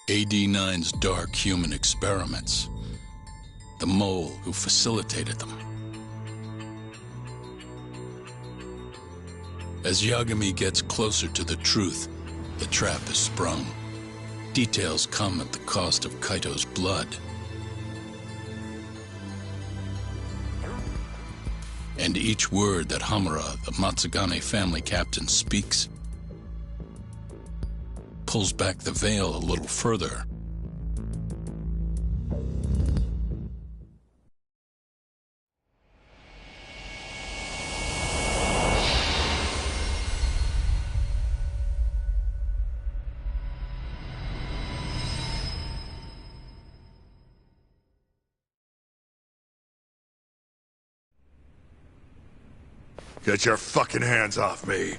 AD-9's dark human experiments. The mole who facilitated them. As Yagami gets closer to the truth, the trap is sprung. Details come at the cost of Kaito's blood. And each word that Hamura, the Matsugane family captain, speaks pulls back the veil a little further. Get your fucking hands off me!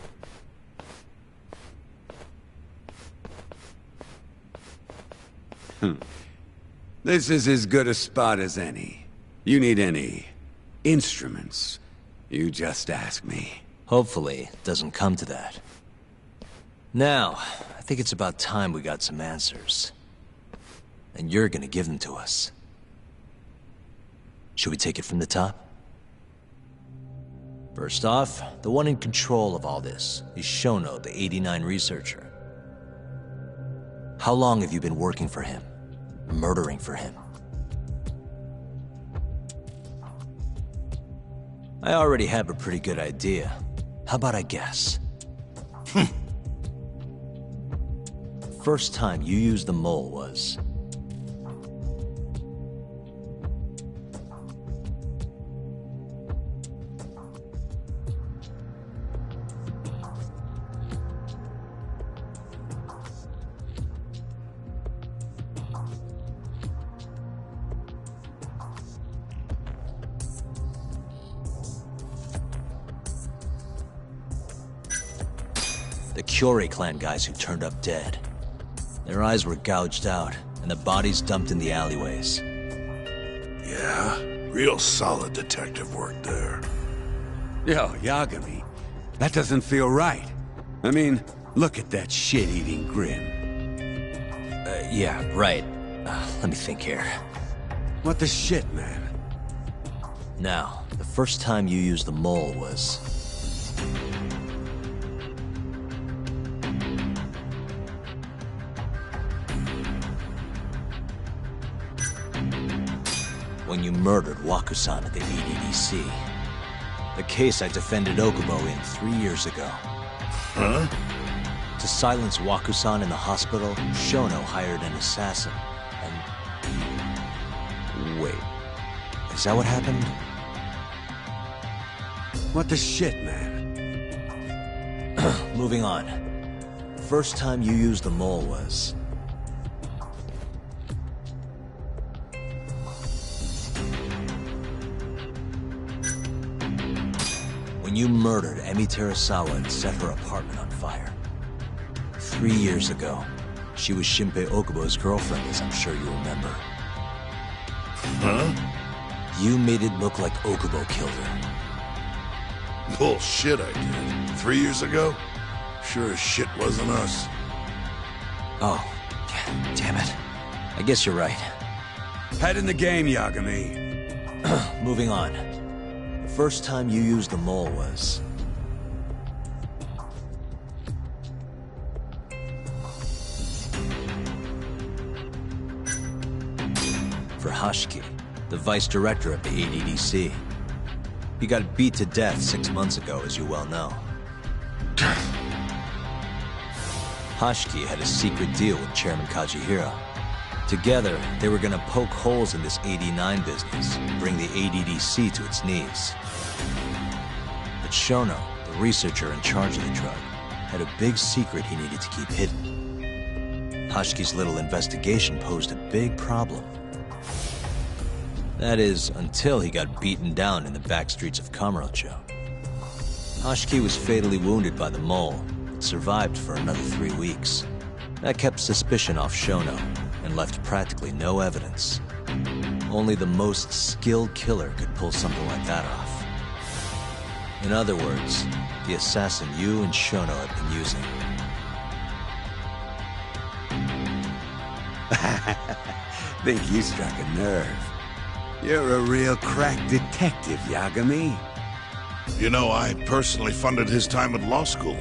This is as good a spot as any. You need any instruments, you just ask me. Hopefully, it doesn't come to that. Now, I think it's about time we got some answers. And you're gonna give them to us. Should we take it from the top? First off, the one in control of all this is Shono, the 89 researcher. How long have you been working for him? Murdering for him? I already have a pretty good idea. How about I guess? First time you used the mole was... the Kyorei clan guys who turned up dead. Their eyes were gouged out, and the bodies dumped in the alleyways. Yeah, real solid detective work there. Yo, Yagami, that doesn't feel right. I mean, look at that shit-eating grin. Yeah, right. Let me think here. What the shit, man? Now, the first time you used the mole was... when you murdered Wakusan at the ADDC. The case I defended Okubo in 3 years ago. Huh? To silence Wakusan in the hospital, Shono hired an assassin, and... Wait, is that what happened? What the shit, man? Moving on. First time you used the mole was... when you murdered Emi Terasawa and set her apartment on fire. 3 years ago. She was Shinpei Okubo's girlfriend, as I'm sure you remember. Huh? You made it look like Okubo killed her. Bullshit I did. 3 years ago? Sure as shit wasn't us. Oh, damn it. I guess you're right. Head in the game, Yagami. Moving on. The first time you used the mole was... for Hashiki, the vice director of the ADDC. He got beat to death 6 months ago, as you well know. Hashiki had a secret deal with Chairman Kajihiro. Together, they were gonna poke holes in this 89 business and bring the ADDC to its knees. But Shono, the researcher in charge of the drug, had a big secret he needed to keep hidden. Hashiki's little investigation posed a big problem. That is, until he got beaten down in the back streets of Kamurocho. Hashiki was fatally wounded by the mole, but survived for another 3 weeks. That kept suspicion off Shono, and left practically no evidence. Only the most skilled killer could pull something like that off. In other words, the assassin you and Shono have been using. Think you struck a nerve. You're a real crack detective, Yagami. You know, I personally funded his time at law school.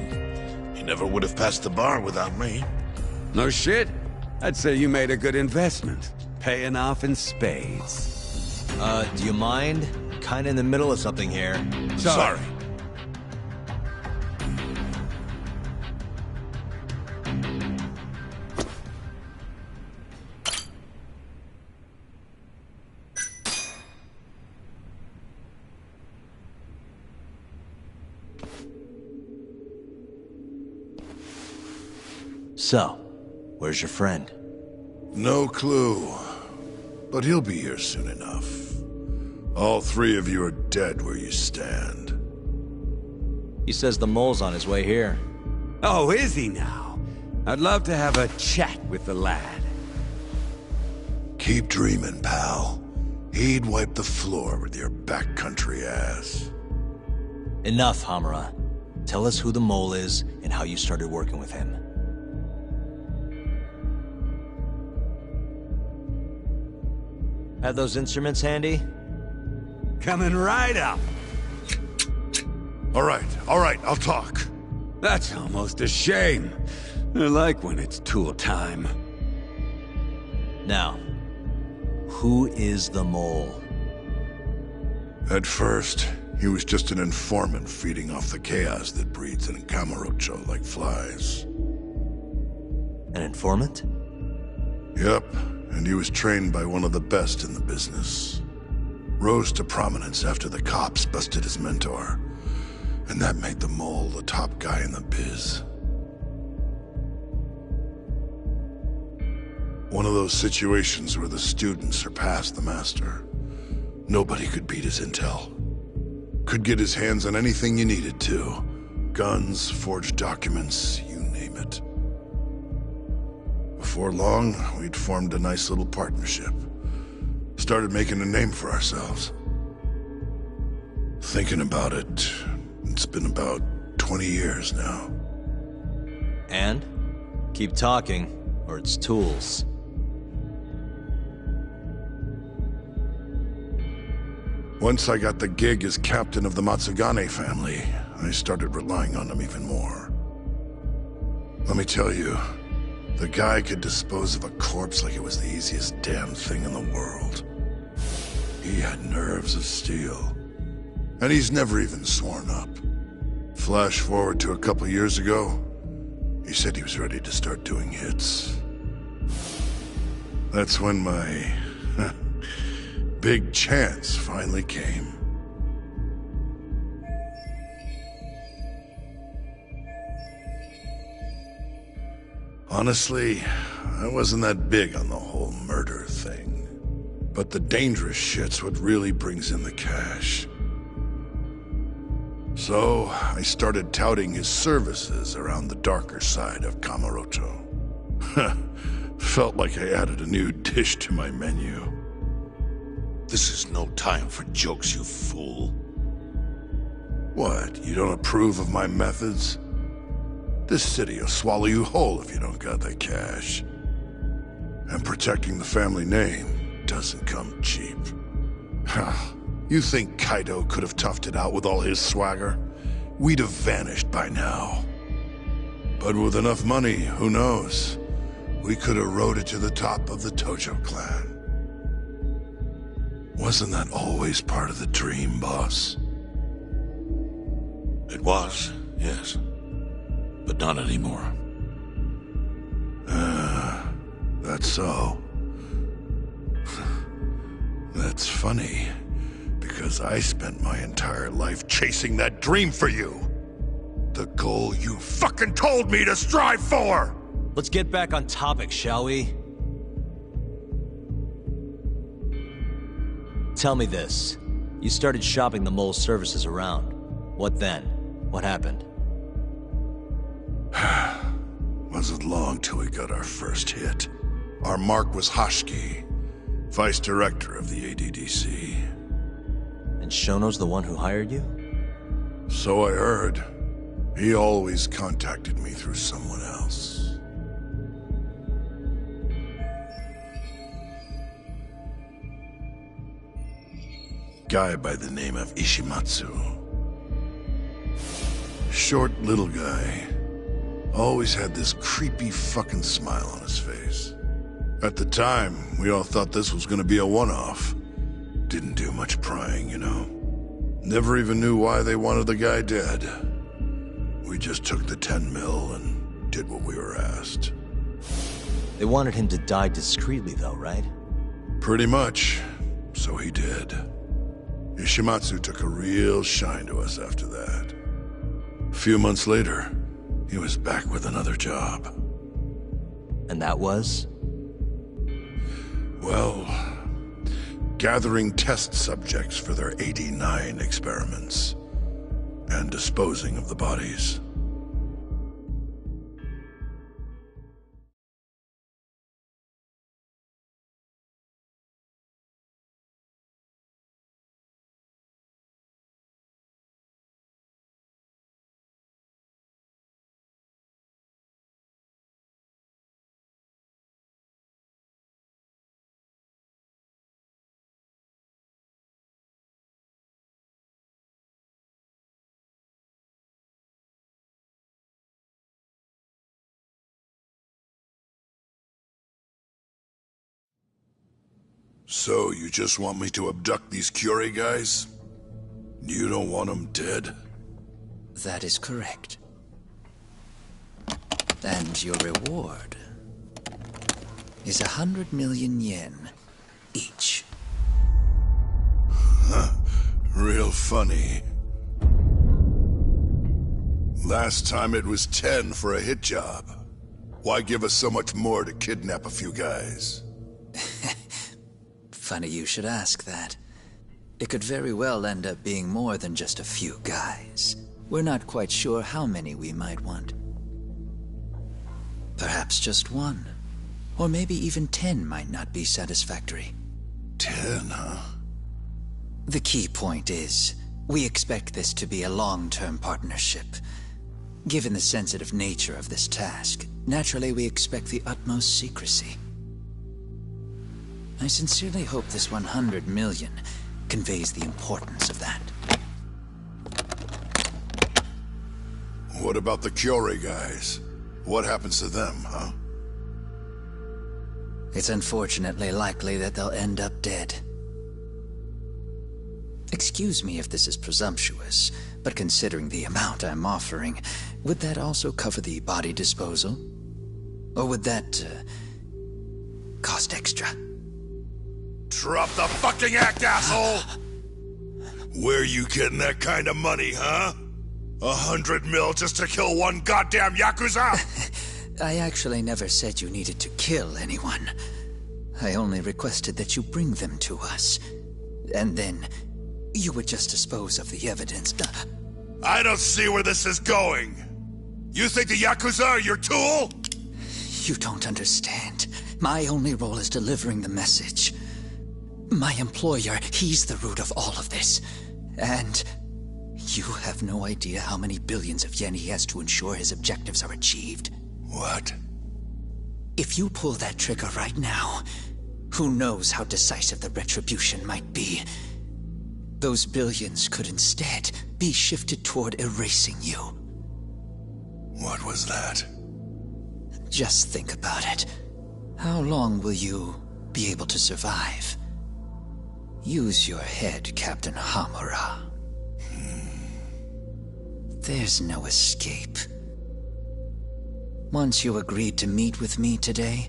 He never would have passed the bar without me. No shit? I'd say you made a good investment. Paying off in spades. Do you mind? Kinda in the middle of something here. Sorry. So, where's your friend? No clue. But he'll be here soon enough. All three of you are dead where you stand. He says the mole's on his way here. Oh, is he now? I'd love to have a chat with the lad. Keep dreaming, pal. He'd wipe the floor with your backcountry ass. Enough, Hamura. Tell us who the mole is and how you started working with him. Have those instruments handy? Coming right up. All right, I'll talk. That's almost a shame. I like when it's tool time. Now, who is the mole? At first, he was just an informant feeding off the chaos that breeds in Kamurocho like flies. An informant? Yep, and he was trained by one of the best in the business. Rose to prominence after the cops busted his mentor. And that made the mole the top guy in the biz. One of those situations where the student surpassed the master. Nobody could beat his intel. Could get his hands on anything you needed to. Guns, forged documents, you name it. Before long, we'd formed a nice little partnership. Started making a name for ourselves. Thinking about it, it's been about 20 years now. And? Keep talking, or it's tools. Once I got the gig as captain of the Matsugane family, I started relying on him even more. Let me tell you, the guy could dispose of a corpse like it was the easiest damn thing in the world. He had nerves of steel. And he's never even sworn up. Flash forward to a couple years ago, he said he was ready to start doing hits. That's when my big chance finally came. Honestly, I wasn't that big on the whole murder thing. But the dangerous shit's what really brings in the cash. So, I started touting his services around the darker side of Kamurocho. Felt like I added a new dish to my menu. This is no time for jokes, you fool. What, you don't approve of my methods? This city will swallow you whole if you don't got the cash. And protecting the family name doesn't come cheap. You think Kaido could have toughed it out with all his swagger? We'd have vanished by now. But with enough money, who knows? We could have rode it to the top of the Tojo clan. Wasn't that always part of the dream, boss? It was, yes. But not anymore. That's so. That's funny. Because I spent my entire life chasing that dream for you. The goal you fucking told me to strive for! Let's get back on topic, shall we? Tell me this. You started shopping the mole's services around. What then? What happened? Wasn't long till we got our first hit. Our mark was Hoshiki, vice director of the ADDC. And Shono's the one who hired you? So I heard. He always contacted me through someone else. Guy by the name of Ishimatsu. Short little guy. Always had this creepy fucking smile on his face. At the time, we all thought this was gonna be a one-off. Didn't do much prying, you know. Never even knew why they wanted the guy dead. We just took the 10 mil and did what we were asked. They wanted him to die discreetly, though, right? Pretty much. So he did. Ishimatsu took a real shine to us after that. A few months later, he was back with another job. And that was? Well, gathering test subjects for their 89 experiments. And disposing of the bodies. So, you just want me to abduct these Curie guys? You don't want them dead? That is correct. And your reward is 100 million yen each. Real funny. Last time it was 10 for a hit job. Why give us so much more to kidnap a few guys? Funny you should ask that. It could very well end up being more than just a few guys. We're not quite sure how many we might want. Perhaps just one. Or maybe even 10 might not be satisfactory. 10, huh? The key point is, we expect this to be a long-term partnership. Given the sensitive nature of this task, naturally we expect the utmost secrecy. I sincerely hope this 100 million conveys the importance of that. What about the Curie guys? What happens to them, huh? It's unfortunately likely that they'll end up dead. Excuse me if this is presumptuous, but considering the amount I'm offering, would that also cover the body disposal? Or would that, cost extra? Drop the fucking act, asshole! Where you getting that kind of money, huh? 100 mil just to kill one goddamn Yakuza? I actually never said you needed to kill anyone. I only requested that you bring them to us. And then, you would just dispose of the evidence. I don't see where this is going. You think the Yakuza are your tool? You don't understand. My only role is delivering the message. My employer, he's the root of all of this. And you have no idea how many billions of yen he has to ensure his objectives are achieved. What? If you pull that trigger right now, who knows how decisive the retribution might be. Those billions could instead be shifted toward erasing you. What was that? Just think about it. How long will you be able to survive? Use your head, Captain Hamura. There's no escape. Once you agreed to meet with me today,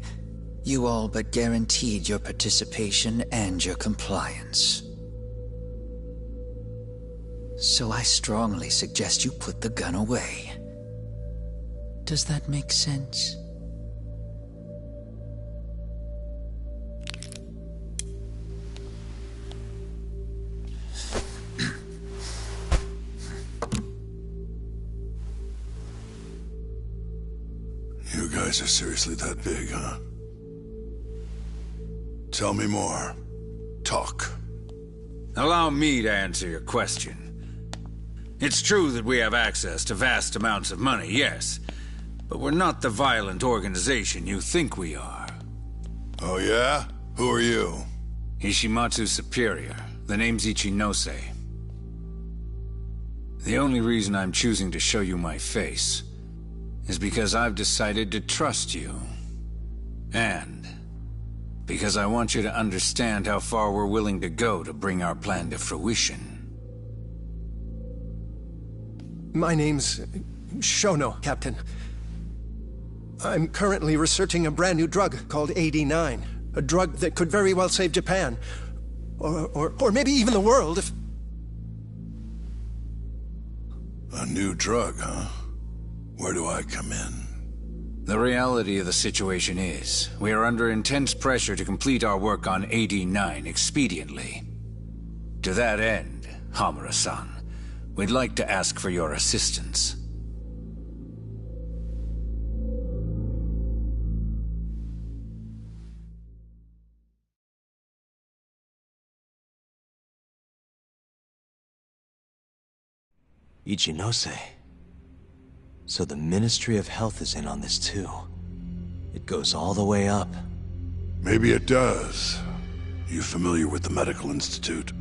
you all but guaranteed your participation and your compliance. So I strongly suggest you put the gun away. Does that make sense? You guys are seriously that big, huh? Tell me more. Talk. Allow me to answer your question. It's true that we have access to vast amounts of money, yes. But we're not the violent organization you think we are. Oh yeah? Who are you? Ishimatsu's superior, The name's Ichinose. The only reason I'm choosing to show you my face is because I've decided to trust you. And because I want you to understand how far we're willing to go to bring our plan to fruition. My name's Shono, Captain. I'm currently researching a brand new drug called AD9. A drug that could very well save Japan. Or maybe even the world if... A new drug, huh? Where do I come in? The reality of the situation is, we are under intense pressure to complete our work on AD9 expediently. To that end, Hamura-san, we'd like to ask for your assistance. Ichinose. So the Ministry of Health is in on this too. It goes all the way up. Maybe it does. You familiar with the Medical Institute?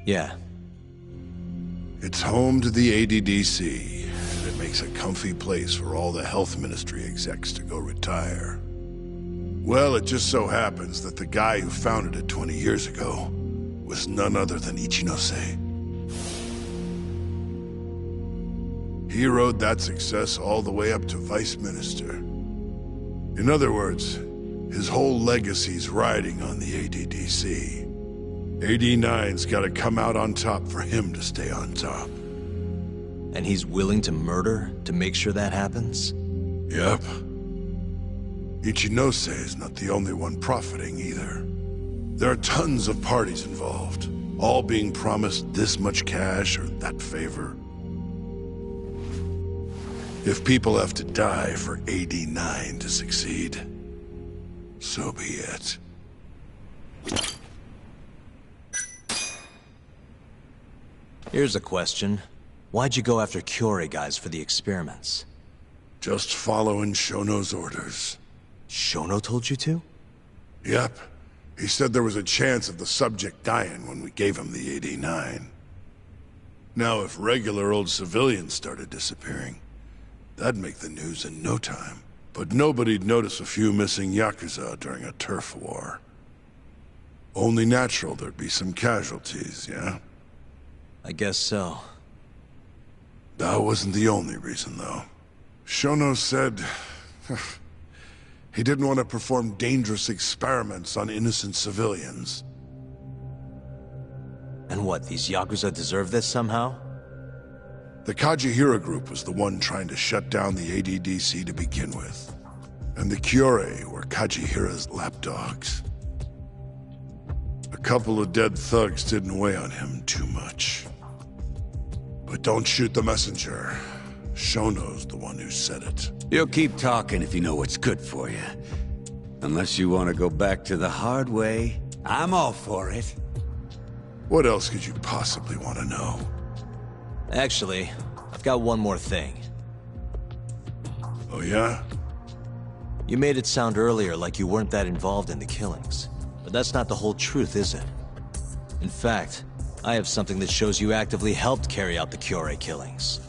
Yeah. It's home to the ADDC, and it makes a comfy place for all the Health Ministry execs to go retire. Well, it just so happens that the guy who founded it 20 years ago was none other than Ichinose. He rode that success all the way up to Vice Minister. In other words, his whole legacy's riding on the ADDC. AD9's gotta come out on top for him to stay on top. And he's willing to murder to make sure that happens? Yep. Ichinose is not the only one profiting either. There are tons of parties involved, all being promised this much cash or that favor. If people have to die for AD9 to succeed, so be it. Here's a question. Why'd you go after Kyorei guys for the experiments? Just following Shono's orders. Shono told you to? Yep. He said there was a chance of the subject dying when we gave him the AD9. Now, if regular old civilians started disappearing, that'd make the news in no time. But nobody'd notice a few missing Yakuza during a turf war. Only natural there'd be some casualties, yeah? I guess so. That wasn't the only reason, though. Shono said... he didn't want to perform dangerous experiments on innocent civilians. And what, these Yakuza deserve this somehow? The Kajihira group was the one trying to shut down the ADDC to begin with. And the Kyorei were Kajihira's lapdogs. A couple of dead thugs didn't weigh on him too much. But don't shoot the messenger. Shono's the one who said it. You'll keep talking if you know what's good for you. Unless you want to go back to the hard way, I'm all for it. What else could you possibly want to know? Actually, I've got one more thing. Oh yeah? You made it sound earlier like you weren't that involved in the killings. But that's not the whole truth, is it? In fact, I have something that shows you actively helped carry out the Kyorei killings.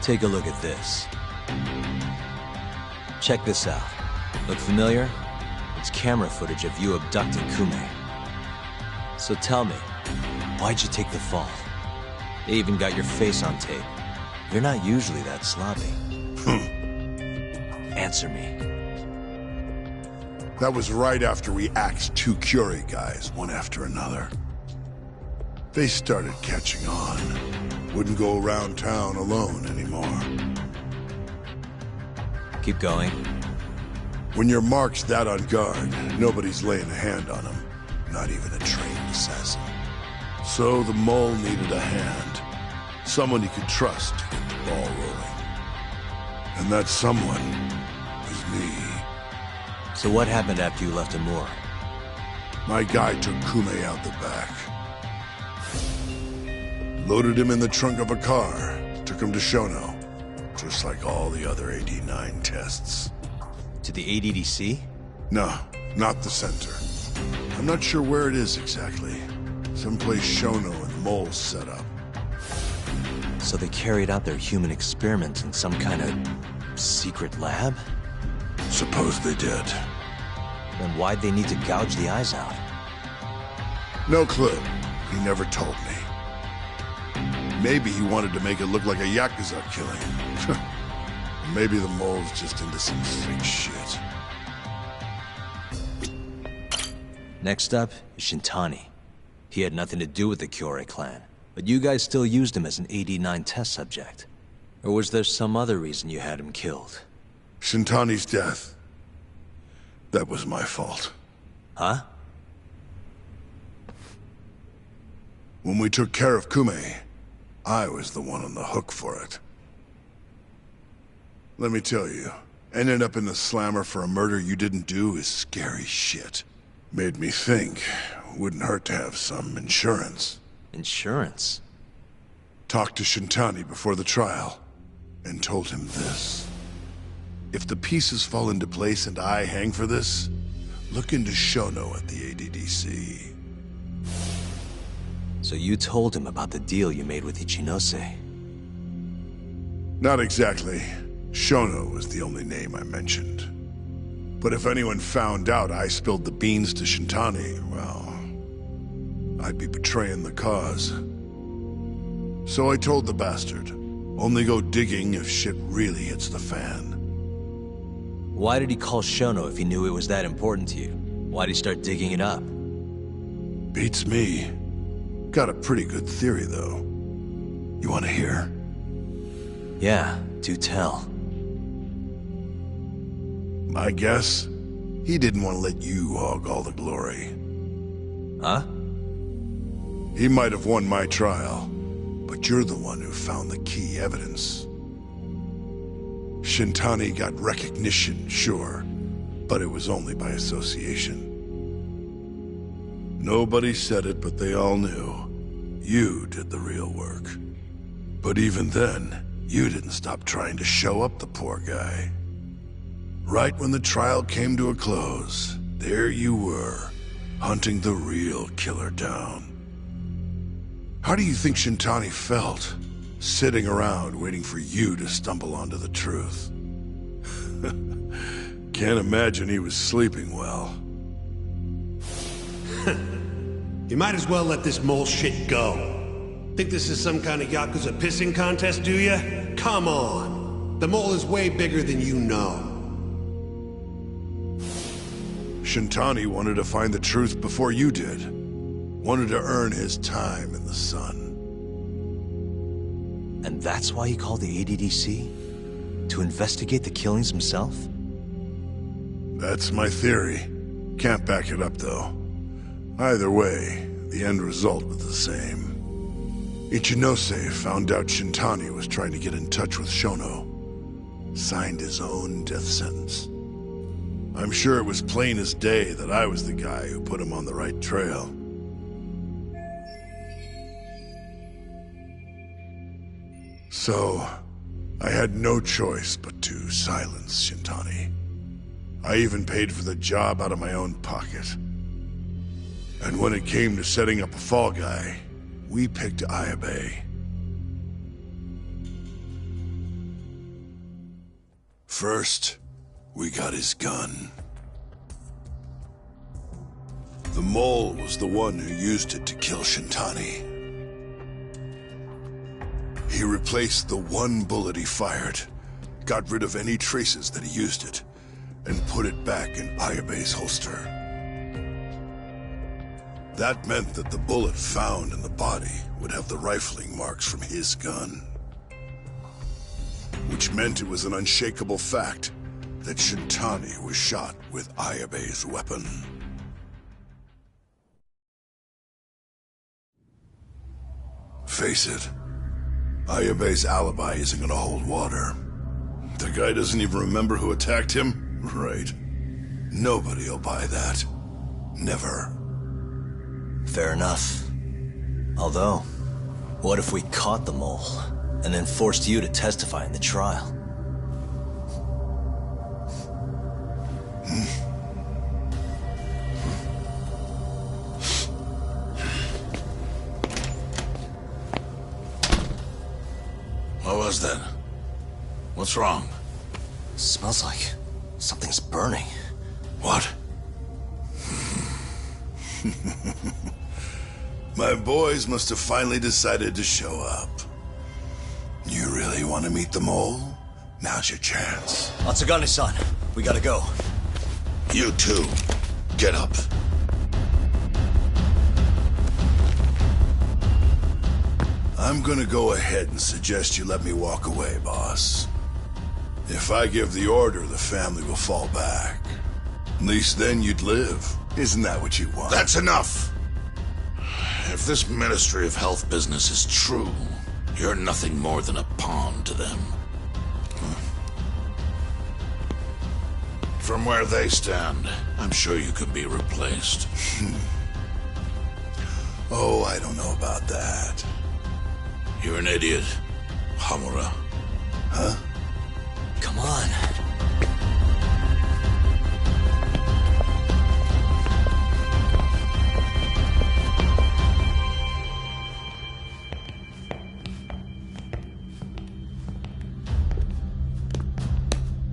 Take a look at this. Check this out. Look familiar? It's camera footage of you abducting Kume. So tell me, why'd you take the fall? They even got your face on tape. You're not usually that sloppy. Answer me. That was right after we axed two Kyorei guys, one after another. They started catching on. Wouldn't go around town alone anymore. Keep going. When your mark's that on guard, nobody's laying a hand on him. Not even a trained assassin. So the mole needed a hand. Someone he could trust to get the ball rolling. And that someone was me. So what happened after you left Amur? My guy took Kume out the back. Loaded him in the trunk of a car. Took him to Shono. Just like all the other AD-9 tests. To the ADDC? No, not the center. I'm not sure where it is exactly. Someplace Shono and the moles set up. So they carried out their human experiments in some kind of secret lab? Suppose they did. Then why'd they need to gouge the eyes out? No clue. He never told me. Maybe he wanted to make it look like a Yakuza killing. Maybe the mole's just into some sick shit. Next up is Shintani. He had nothing to do with the Kyorei clan, but you guys still used him as an AD-9 test subject. Or was there some other reason you had him killed? Shintani's death. That was my fault. Huh? When we took care of Kume, I was the one on the hook for it. Let me tell you, ending up in the slammer for a murder you didn't do is scary shit. Made me think, wouldn't hurt to have some insurance. Insurance? Talked to Shintani before the trial, and told him this. If the pieces fall into place and I hang for this, look into Shono at the ADDC. So you told him about the deal you made with Ichinose? Not exactly. Shono was the only name I mentioned. But if anyone found out I spilled the beans to Shintani, well, I'd be betraying the cause. So I told the bastard, only go digging if shit really hits the fan. Why did he call Shono if he knew it was that important to you? Why'd he start digging it up? Beats me. Got a pretty good theory, though. You want to hear? Yeah, do tell. My guess? He didn't want to let you hog all the glory. Huh? He might have won my trial, but you're the one who found the key evidence. Shintani got recognition, sure, but it was only by association. Nobody said it, but they all knew. You did the real work. But even then, you didn't stop trying to show up the poor guy. Right when the trial came to a close, there you were, hunting the real killer down. How do you think Shintani felt, sitting around waiting for you to stumble onto the truth? Can't imagine he was sleeping well. You might as well let this mole shit go. Think this is some kind of Yakuza pissing contest, do ya? Come on. The mole is way bigger than you know. Shintani wanted to find the truth before you did. Wanted to earn his time in the sun. And that's why he called the ADDC? To investigate the killings himself? That's my theory. Can't back it up, though. Either way, the end result was the same. Ichinose found out Shintani was trying to get in touch with Shono. Signed his own death sentence. I'm sure it was plain as day that I was the guy who put him on the right trail. So, I had no choice but to silence Shintani. I even paid for the job out of my own pocket. And when it came to setting up a fall guy, we picked Ayabe. First, we got his gun. The mole was the one who used it to kill Shintani. He replaced the one bullet he fired, got rid of any traces that he used it, and put it back in Ayabe's holster. That meant that the bullet found in the body would have the rifling marks from his gun. Which meant it was an unshakable fact that Shintani was shot with Ayabe's weapon. Face it, Ayabe's alibi isn't gonna hold water. The guy doesn't even remember who attacked him? Right. Nobody'll buy that. Never. Fair enough. Although, what if we caught the mole, and then forced you to testify in the trial? What was that? What's wrong? Smells like something's burning. What? My boys must have finally decided to show up. You really want to meet the mole? Now's your chance. Matsugane-san, we gotta go. You too. Get up. I'm gonna go ahead and suggest you let me walk away, boss. If I give the order, the family will fall back. At least then you'd live. Isn't that what you want? That's enough! If this Ministry of Health business is true, you're nothing more than a pawn to them. From where they stand, I'm sure you can be replaced. Oh, I don't know about that. You're an idiot, Hamura. Huh? Come on.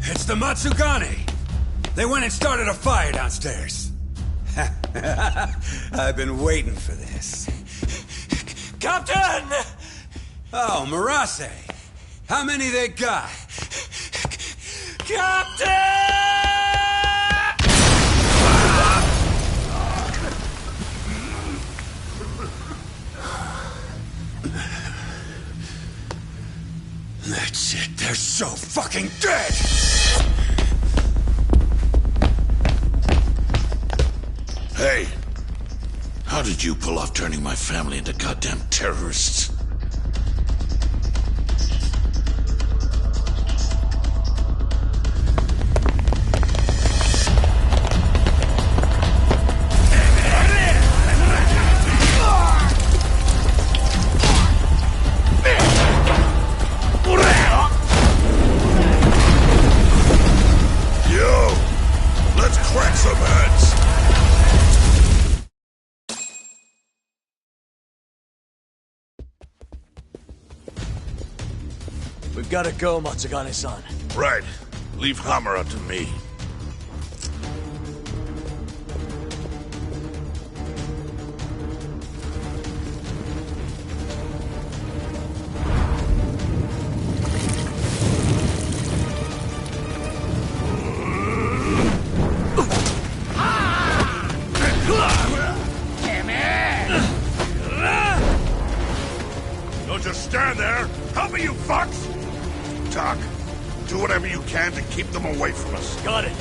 It's the Matsugane! They went and started a fire downstairs. I've been waiting for this. Captain! Oh, Marase! How many they got? Captain! That's it, they're so fucking dead! Hey! How did you pull off turning my family into goddamn terrorists? Yo! Let's crack some heads! We've gotta go, Matsugane-san. Right. Leave Hamura to me. Don't just stand there! Help me, you fucks! Doc, do whatever you can to keep them away from us. Got it.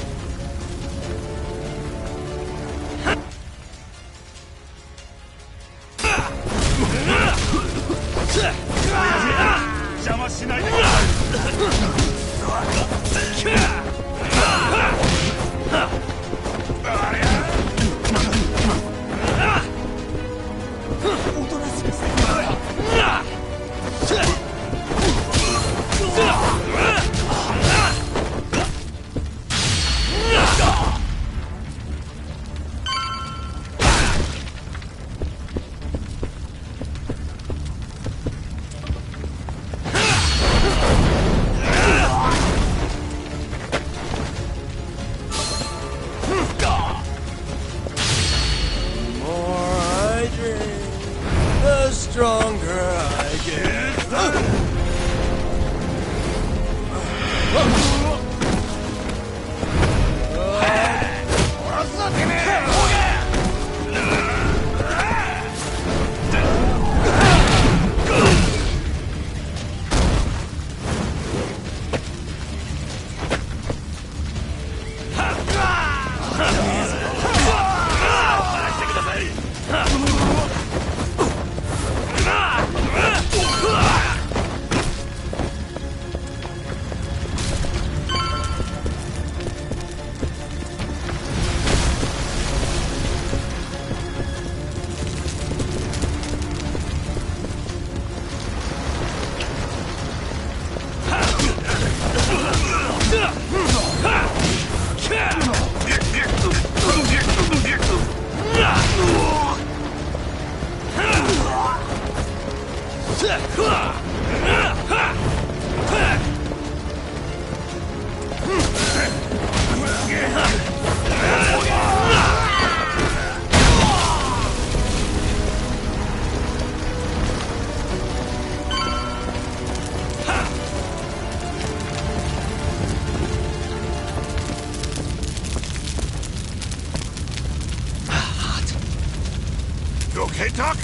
Doc?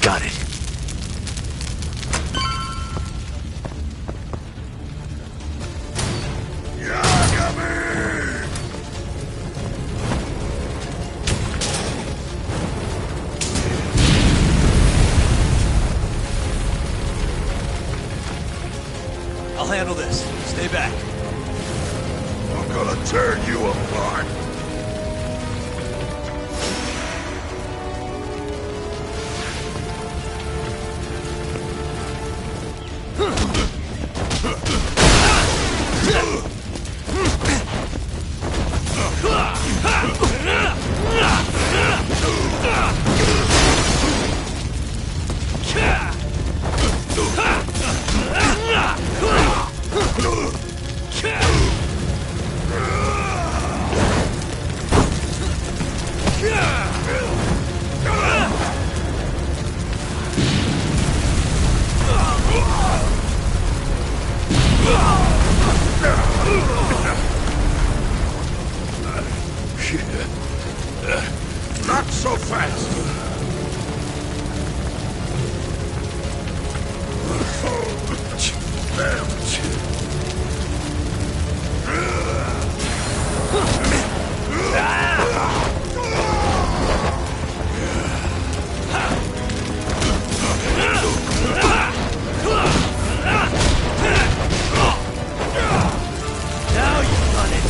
Got it. I'll handle this. Stay back. I'm gonna tear you apart. Not so fast! Now you've done it!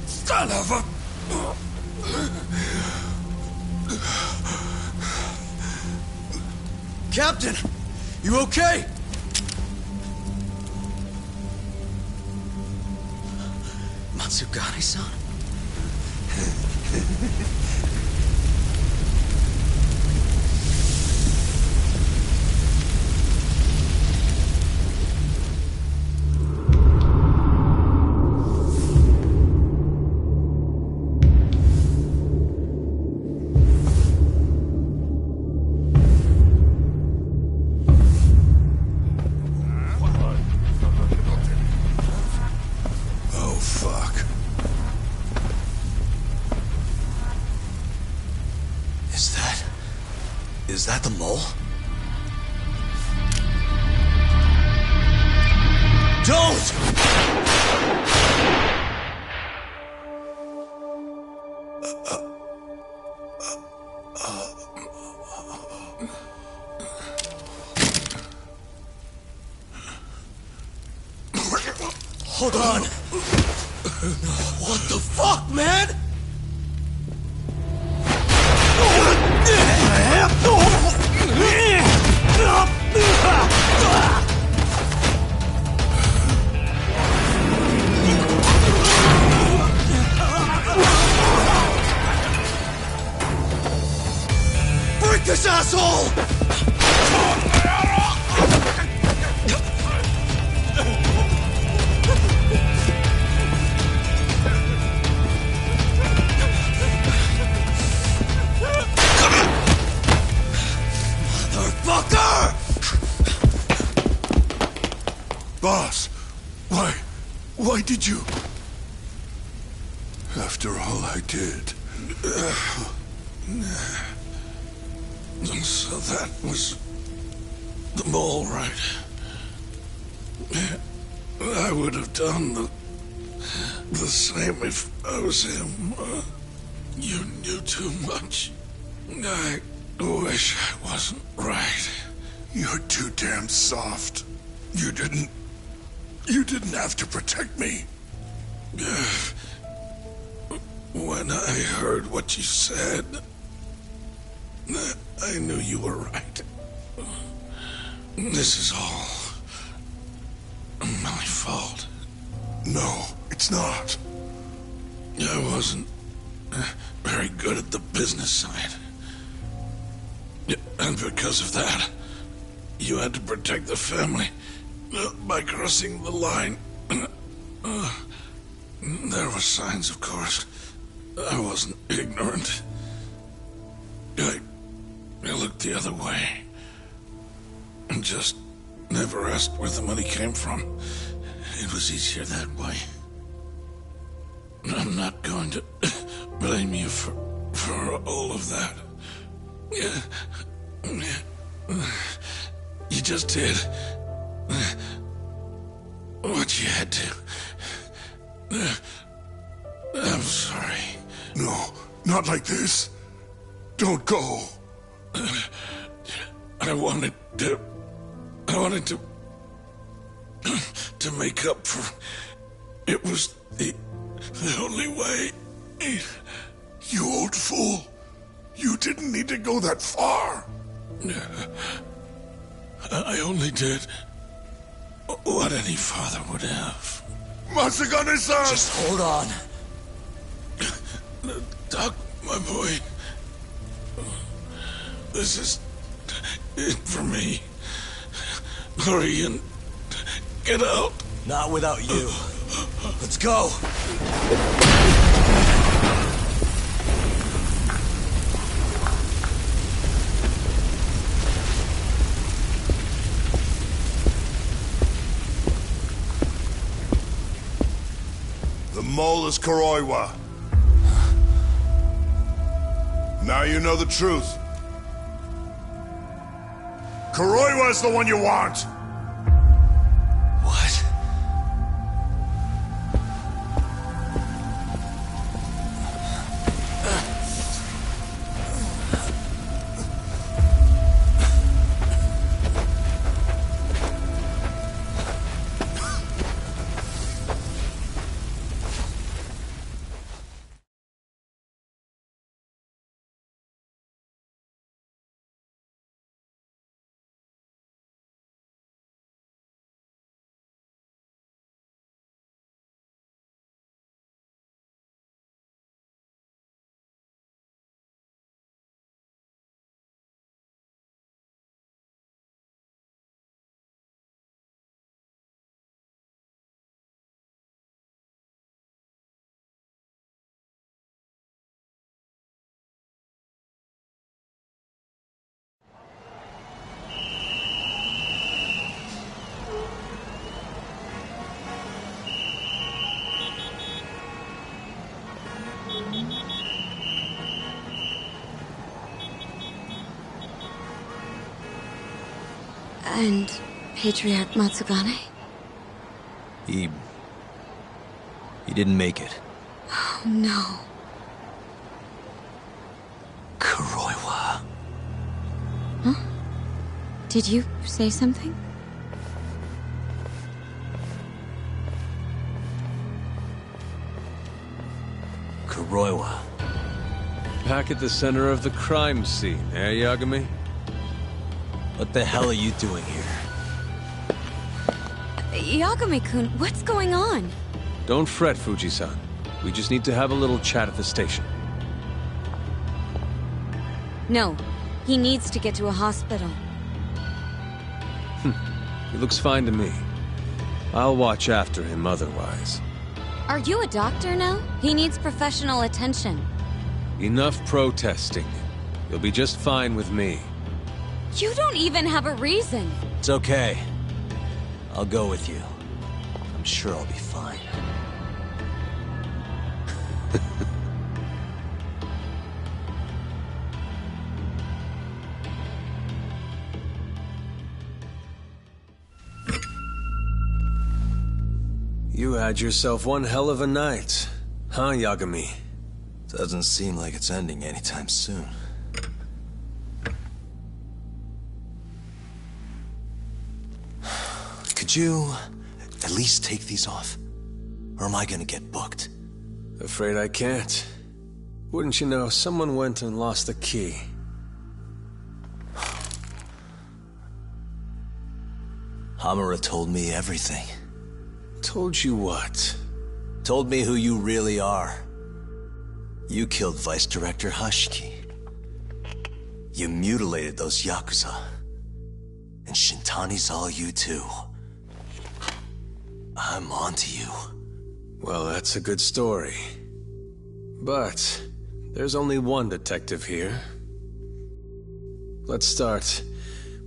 Son of a... Captain! You okay? Matsugane-san? Oh, fuck. Is that the mole? Don't! Hold on! What the fuck, man? Break this asshole! Boss, why did you... After all I did... So that was the mole, right? I would have done the same if I was him. You knew too much. I wish I wasn't right. You're too damn soft. You didn't have to protect me. When I heard what you said, I knew you were right. This is all my fault. No, it's not. I wasn't very good at the business side. And because of that, you had to protect the family by crossing the line. There were signs, of course. I wasn't ignorant. I looked the other way and just never asked where the money came from. It was easier that way. I'm not going to blame you for all of that. You just did what you had to. I'm sorry. No, not like this. Don't go. I wanted to make up for. It was the only way. You old fool. You didn't need to go that far. I only did what any father would have. Matsugane-san! Just hold on. Doc, my boy. This is it for me. Hurry and get out. Not without you. Let's go. The mole is Kuroiwa. Now you know the truth. Kuroiwa is the one you want! What? And Patriarch Matsugane? He didn't make it. Oh, no. Kuroiwa. Huh? Did you say something? Kuroiwa. Back at the center of the crime scene, eh, Yagami? What the hell are you doing here? Yagami-kun, what's going on? Don't fret, Fuji-san. We just need to have a little chat at the station. No, he needs to get to a hospital. He looks fine to me. I'll watch after him otherwise. Are you a doctor now? He needs professional attention. Enough protesting. You'll be just fine with me. You don't even have a reason. It's okay. I'll go with you. I'm sure I'll be fine. You had yourself one hell of a night, huh, Yagami? Doesn't seem like it's ending anytime soon. Could you at least take these off? Or am I gonna get booked? Afraid I can't. Wouldn't you know, someone went and lost the key. Hamura told me everything. Told you what? Told me who you really are. You killed Vice Director Hashiki. You mutilated those Yakuza. And Shintani's all you too. I'm on to you. Well, that's a good story. But there's only one detective here. Let's start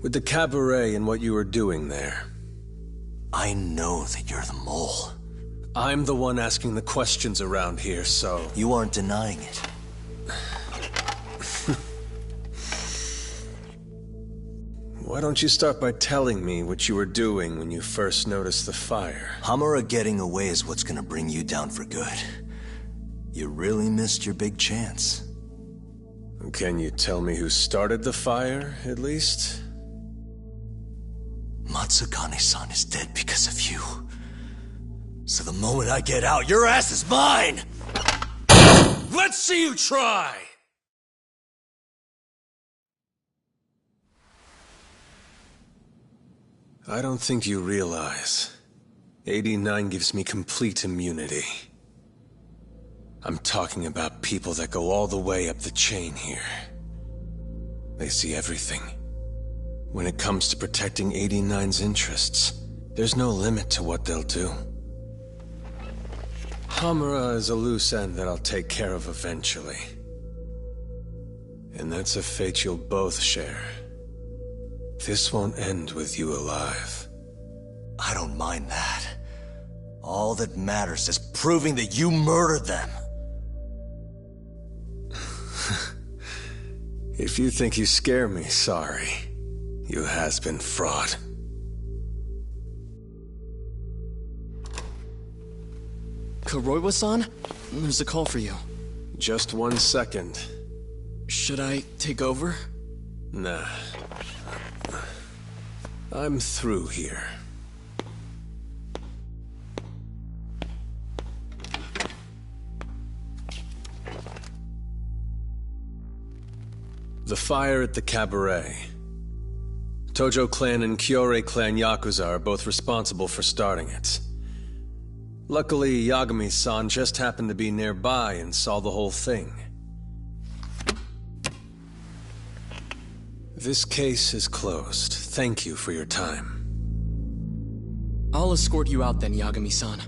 with the cabaret and what you were doing there. I know that you're the mole. I'm the one asking the questions around here, so... You aren't denying it. Why don't you start by telling me what you were doing when you first noticed the fire? Hamura getting away is what's gonna bring you down for good. You really missed your big chance. Can you tell me who started the fire, at least? Matsugane-san is dead because of you. So the moment I get out, your ass is mine! Let's see you try! I don't think you realize. 89 gives me complete immunity. I'm talking about people that go all the way up the chain here. They see everything. When it comes to protecting 89's interests, there's no limit to what they'll do. Hamura is a loose end that I'll take care of eventually. And that's a fate you'll both share. This won't end with you alive. I don't mind that. All that matters is proving that you murdered them. If you think you scare me, sorry. You has-been fraud. Kuroiwa-san? There's a call for you. Just 1 second. Should I take over? Nah. I'm through here. The fire at the cabaret. Tojo clan and Kyorei clan Yakuza are both responsible for starting it. Luckily, Yagami-san just happened to be nearby and saw the whole thing. This case is closed. Thank you for your time. I'll escort you out then, Yagami-san.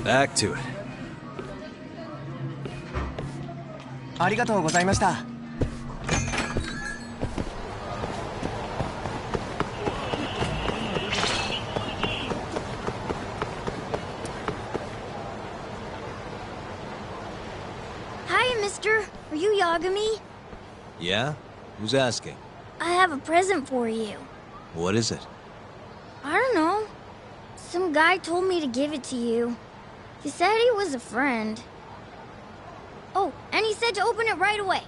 Back to it. ありがとうございました。Hi, mister. Are you Yagami? Yeah? Who's asking? I have a present for you. What is it? I don't know. Some guy told me to give it to you. He said he was a friend. Oh, and he said to open it right away.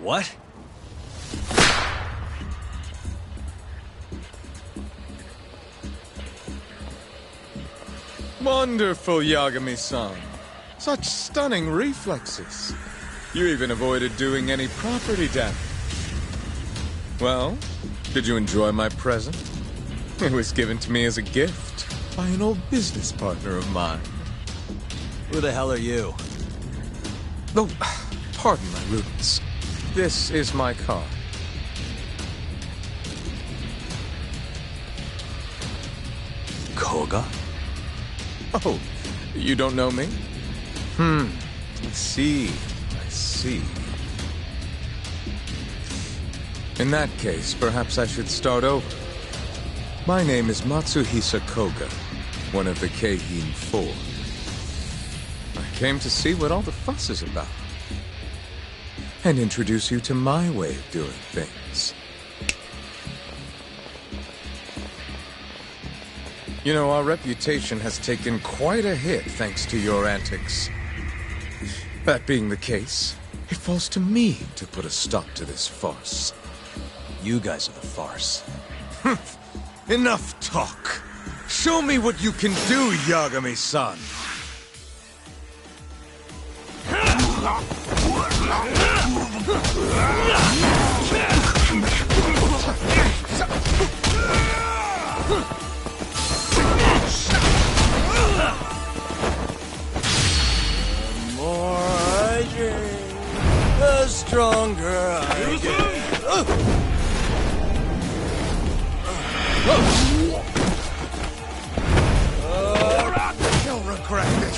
What? Wonderful, Yagami-san. Such stunning reflexes. You even avoided doing any property damage. Well, did you enjoy my present? It was given to me as a gift. by an old business partner of mine. Who the hell are you? Oh, pardon my rudeness. This is my car. Koga? Oh, you don't know me? I see. I see. In that case, perhaps I should start over. My name is Matsuhisa Koga, one of the Keihin Four. I came to see what all the fuss is about, and introduce you to my way of doing things. You know, our reputation has taken quite a hit thanks to your antics. That being the case, it falls to me to put a stop to this farce. You guys are the farce. Enough talk. Show me what you can do, Yagami-san. The more I drink, the stronger I get. You'll regret this.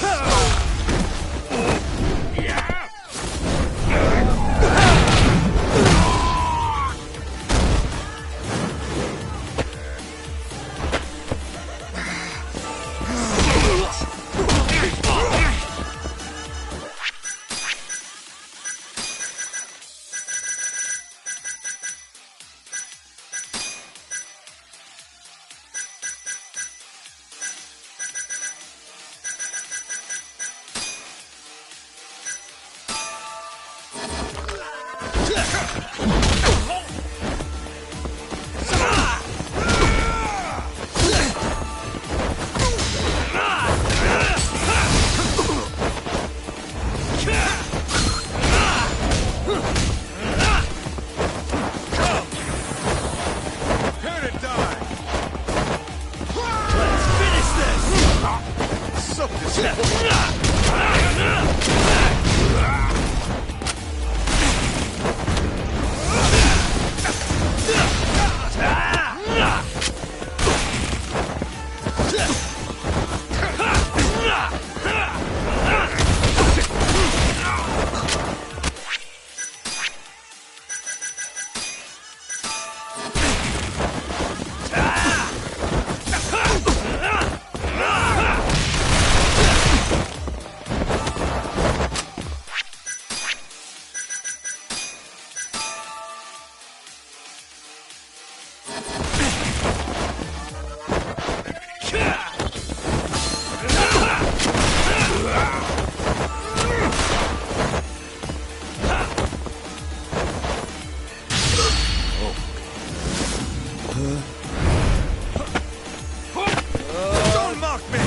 Don't mock me!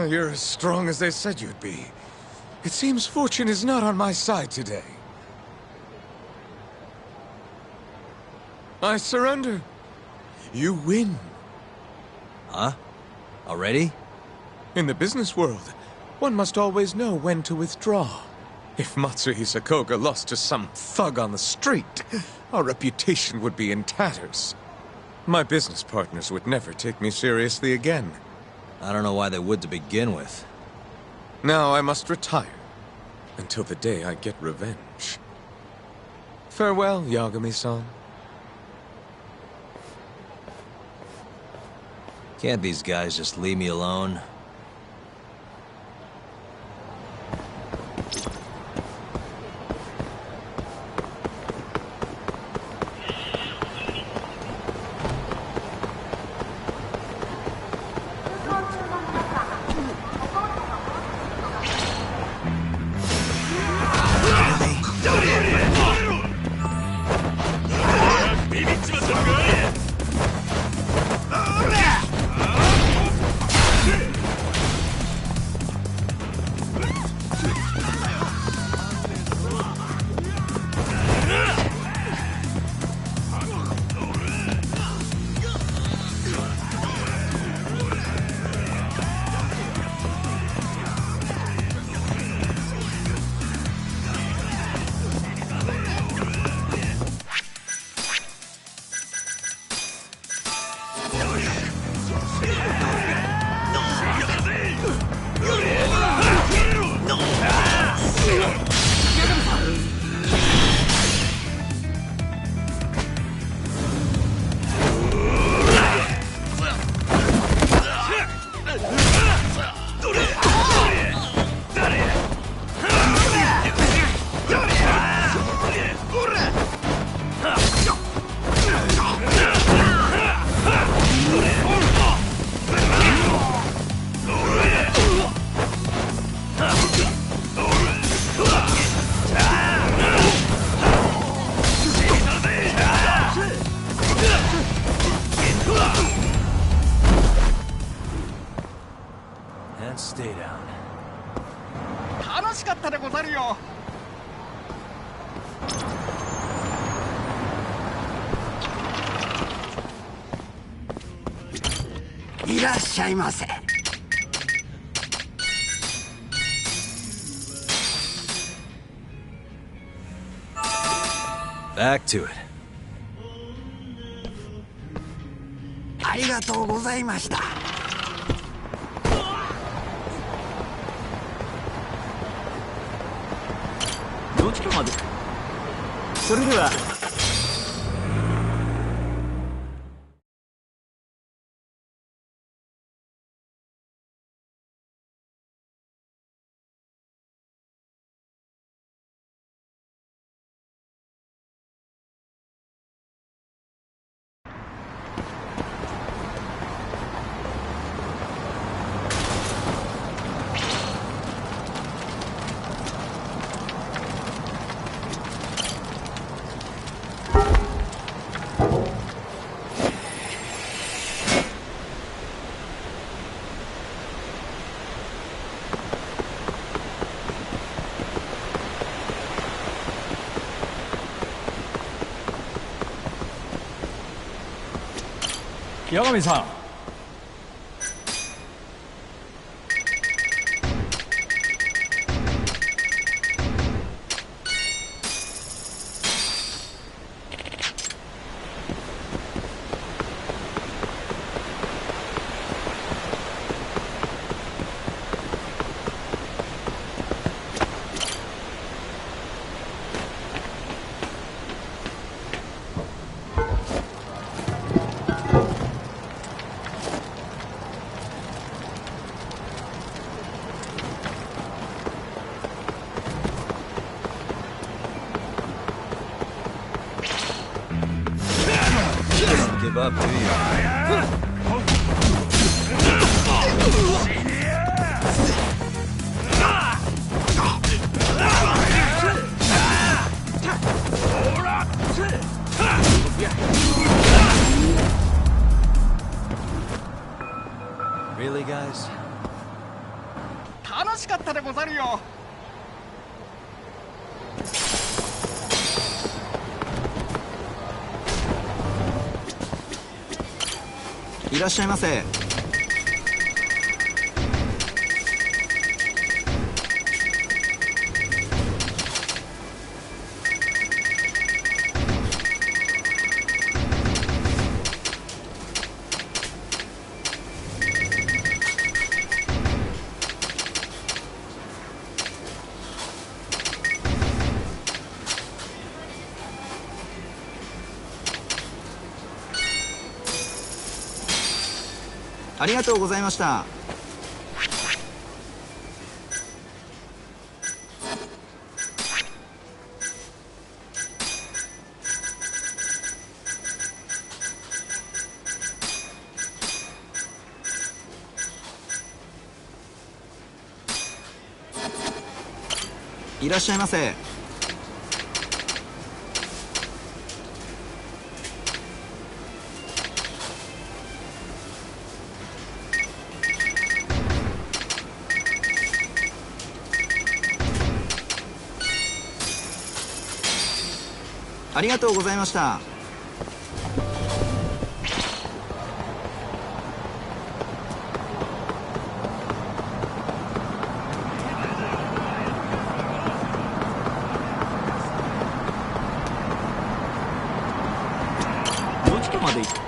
You're as strong as they said you'd be. It seems fortune is not on my side today. I surrender. You win. Huh? Already? In the business world, one must always know when to withdraw. If Matsuhisa Koga lost to some thug on the street, our reputation would be in tatters. My business partners would never take me seriously again. I don't know why they would to begin with. Now I must retire, until the day I get revenge. Farewell, Yagami-san. Can't these guys just leave me alone? And stay down. 楽しかったでござるよ。いらっしゃいませ。Back to it. ありがとうございました。どっちかまで。それでは。八神さん。Give up, do you? Really, guys? 楽しかったでござるよ。いらっしゃいませ。ありがとうございました。いらっしゃいませ。ありがとうございました。どっちかまで行く。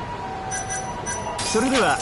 それでは。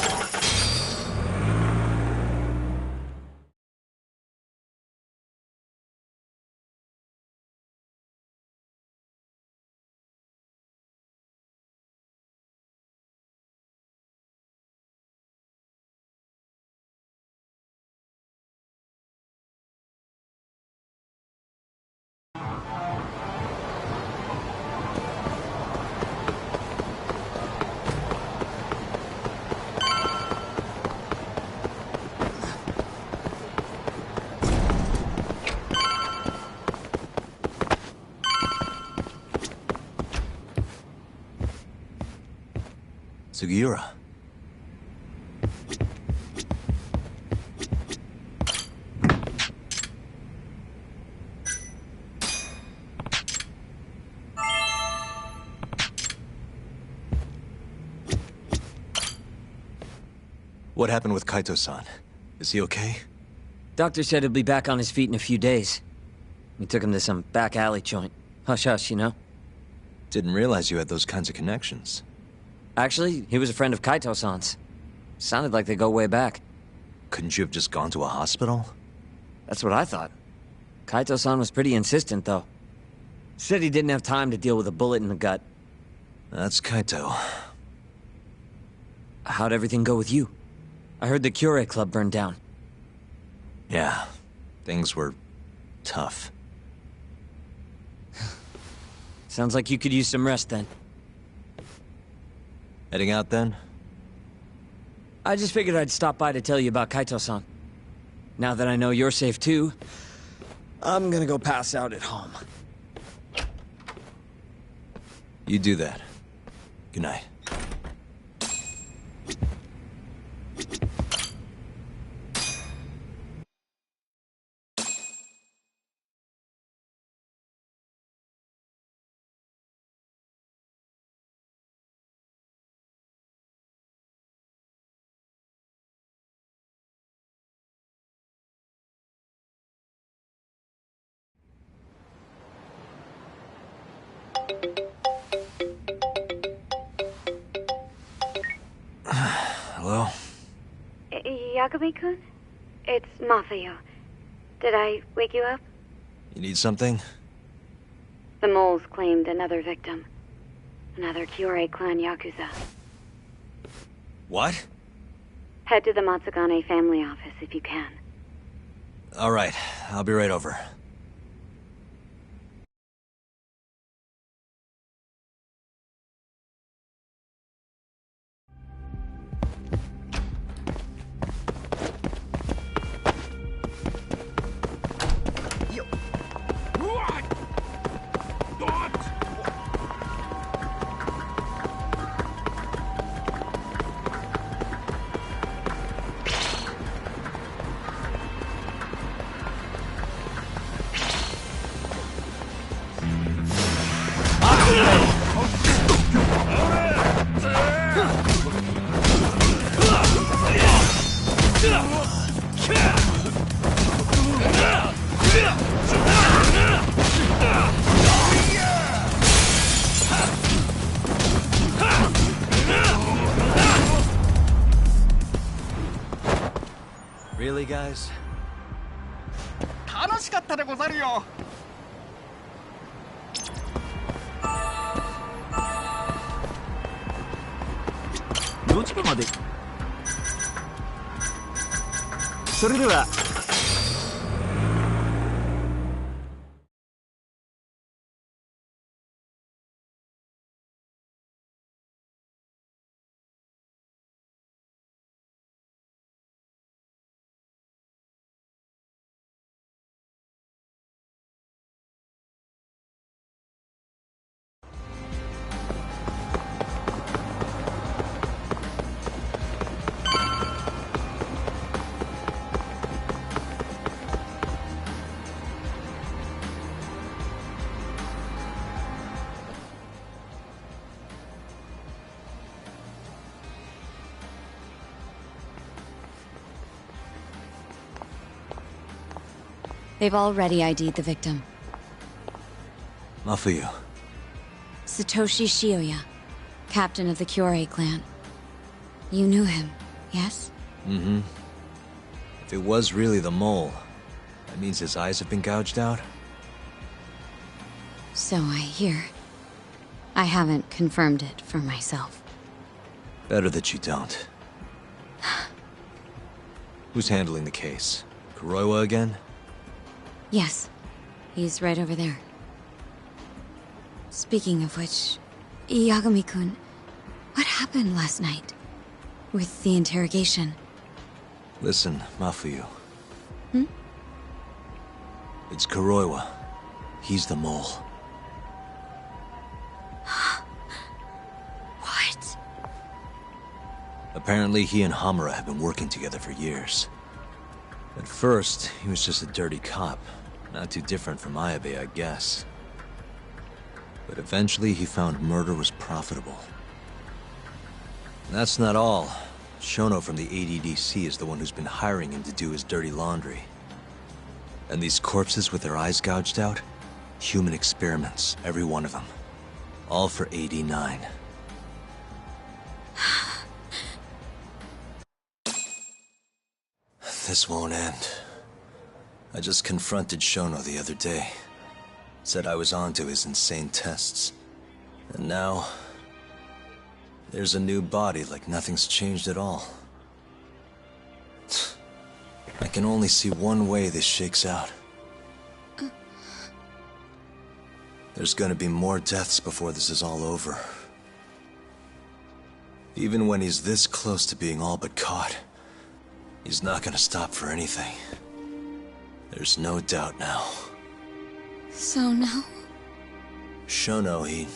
Sugiura. What happened with Kaito-san? Is he okay? Doctor said he'll be back on his feet in a few days. We took him to some back alley joint. Hush-hush, you know? Didn't realize you had those kinds of connections. Actually, he was a friend of Kaito-san's. Sounded like they go way back. Couldn't you have just gone to a hospital? That's what I thought. Kaito-san was pretty insistent, though. Said he didn't have time to deal with a bullet in the gut. That's Kaito. How'd everything go with you? I heard the Cure Club burned down. Yeah, things were tough. Sounds like you could use some rest then. Heading out then? I just figured I'd stop by to tell you about Kaito-san. Now that I know you're safe too, I'm gonna go pass out at home. You do that. Good night. Hello? Yagami-kun? It's Mafuyu. Did I wake you up? You need something? The moles claimed another victim. Another Kyorei clan Yakuza. What? Head to the Matsugane family office if you can. Alright, I'll be right over. Really, guys? 楽しかったでござるよ。4時まで。それでは。They've already ID'd the victim. Mafuyu. Satoshi Shioya, captain of the Kyorei clan. You knew him, yes? Mm-hmm. If it was really the mole, that means his eyes have been gouged out? So I hear. I haven't confirmed it for myself. Better that you don't. Who's handling the case? Kuroiwa again? Yes. He's right over there. Speaking of which, Yagami-kun, what happened last night? With the interrogation? Listen, Mafuyu. Hmm? It's Kuroiwa. He's the mole. What? Apparently he and Hamura have been working together for years. At first, he was just a dirty cop. Not too different from Ayabe, I guess. But eventually he found murder was profitable. And that's not all. Shono from the ADDC is the one who's been hiring him to do his dirty laundry. And these corpses with their eyes gouged out? Human experiments, every one of them. All for 89. This won't end. I just confronted Shono the other day. Said I was onto his insane tests. And now... there's a new body like nothing's changed at all. I can only see one way this shakes out. There's gonna be more deaths before this is all over. Even when he's this close to being all but caught, he's not gonna stop for anything. There's no doubt now. So now? Shono, he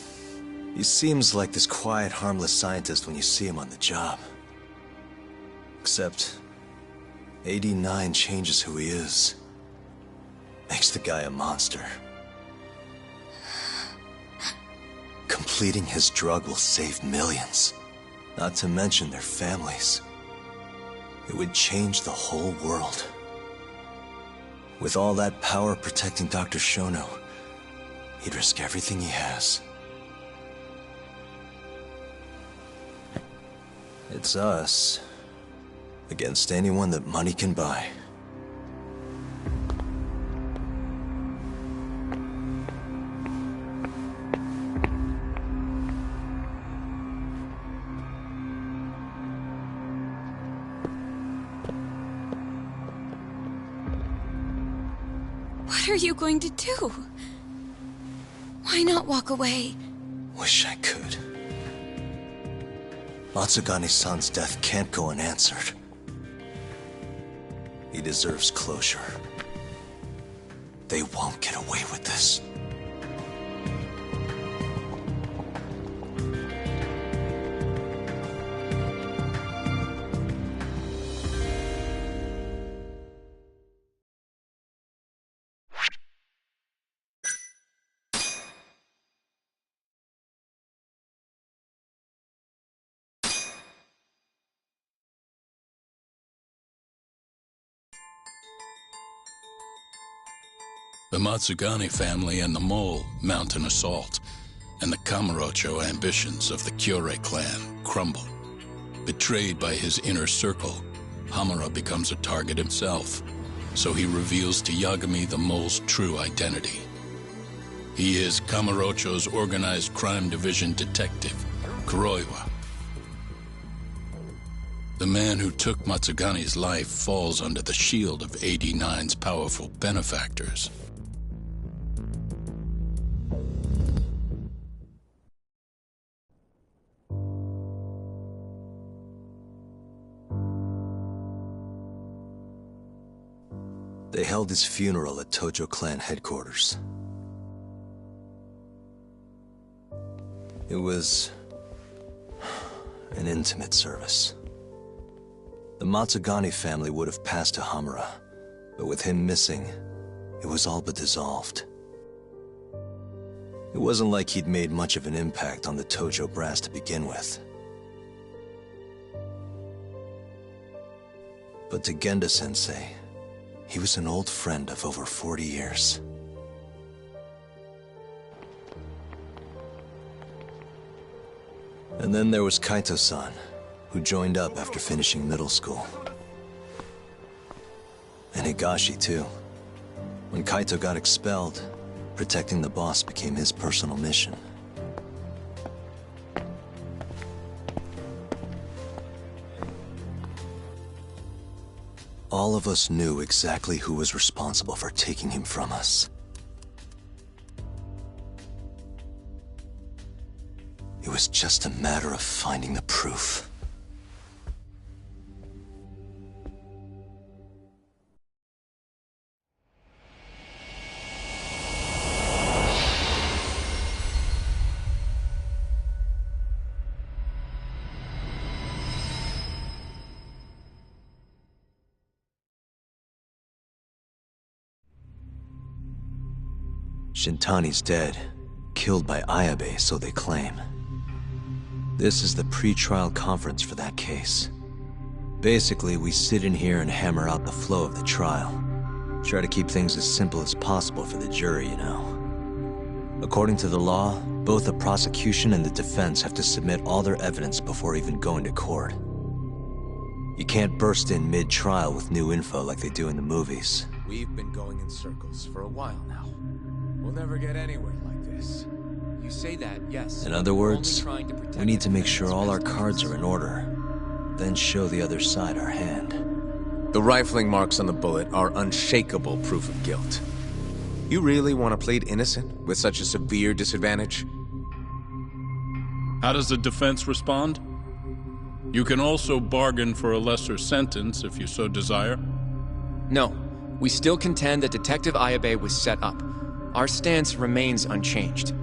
seems like this quiet, harmless scientist when you see him on the job. Except, 89 changes who he is. Makes the guy a monster. Completing his drug will save millions, not to mention their families. It would change the whole world. With all that power protecting Dr. Shono, he'd risk everything he has. It's us against anyone that money can buy. What are you going to do? Why not walk away? Wish I could. Matsugane-san's death can't go unanswered. He deserves closure. They won't get away with this. The Matsugane family and the Mole mount an assault, and the Kamurocho ambitions of the Kyorei clan crumble. Betrayed by his inner circle, Hamura becomes a target himself, so he reveals to Yagami the Mole's true identity. He is Kamurocho's organized crime division detective, Kuroiwa. The man who took Matsugane's life falls under the shield of 89's powerful benefactors. They held his funeral at Tojo clan headquarters. It was an intimate service. The Matsugane family would have passed to Hamura, but with him missing, it was all but dissolved. It wasn't like he'd made much of an impact on the Tojo brass to begin with. But to Genda-sensei, he was an old friend of over 40 years. And then there was Kaito-san, who joined up after finishing middle school. And Higashi, too. When Kaito got expelled, protecting the boss became his personal mission. All of us knew exactly who was responsible for taking him from us. It was just a matter of finding the proof. Shintani's dead, killed by Ayabe, so they claim. This is the pre-trial conference for that case. Basically, we sit in here and hammer out the flow of the trial. Try to keep things as simple as possible for the jury, you know. According to the law, both the prosecution and the defense have to submit all their evidence before even going to court. You can't burst in mid-trial with new info like they do in the movies. We've been going in circles for a while now. We'll never get anywhere like this. You say that, yes. In other words, we need to make sure all our cards are in order, then show the other side our hand. The rifling marks on the bullet are unshakable proof of guilt. You really want to plead innocent with such a severe disadvantage? How does the defense respond? You can also bargain for a lesser sentence if you so desire. No, we still contend that Detective Ayabe was set up. Our stance remains unchanged.